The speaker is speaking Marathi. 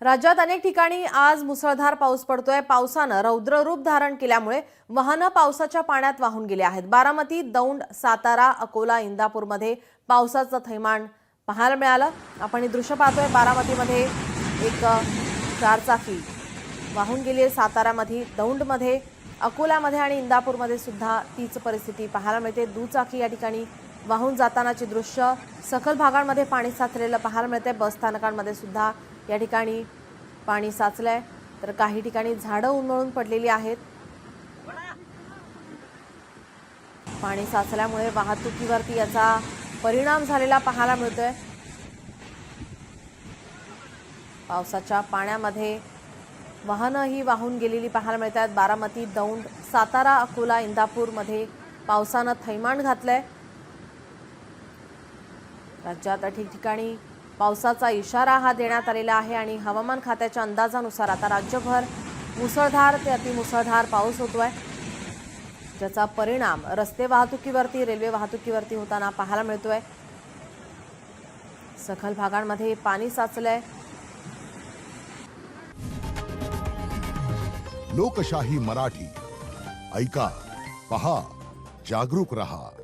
राज्यात अनेक ठिकाणी आज मुसळधार पाऊस पडतोय। पावसानं रौद्र रूप धारण केल्यामुळे वाहनं पावसाच्या पाण्यात वाहून गेले आहेत। बारामती, दौंड, सातारा, अकोला, इंदापूरमध्ये पावसाचं थैमान पाहायला मिळालं। आपण हे दृश्य पाहतोय। बारामतीमध्ये एक चारचाकी वाहून गेली आहे। सातारामध्ये, दौंडमध्ये, अकोल्यामध्ये आणि इंदापूरमध्ये सुद्धा तीच परिस्थिती पाहायला मिळते। दुचाकी या ठिकाणी वाहून जातानाची दृश्य सखल भागांमध्ये पाणी साचलेलं पाहायला मिळते। बस स्थानकांमध्ये सुद्धा या ठिकाणी पाणी साचलंय, तर काही ठिकाणी झाडं उन्मळून पडलेली आहेत। पाणी साचल्यामुळे वाहतुकीवरती याचा परिणाम झालेला पाहायला मिळतोय। पावसाच्या पाण्यामध्ये वाहनंही वाहून गेलेली पाहायला मिळतात। बारामती, दौंड, सातारा, अकोला, इंदापूरमध्ये पावसानं थैमान घातलंय। राज्यात ठिकठिकाणी पावसाचा इशारा हा देण्यात आलेला आहे आणि हवामान खात्याच्या अंदाजानुसार आता राज्यभर मुसळधार ते अतिमुसळधार पाऊस होतोय, ज्याचा परिणाम रस्ते वाहतुकीवरती, रेल्वे वाहतुकीवरती होताना पाहायला मिळतोय। सखल भागांमध्ये पाणी साचलंय। लोकशाही मराठी ऐका, पहा, जागरूक रहा।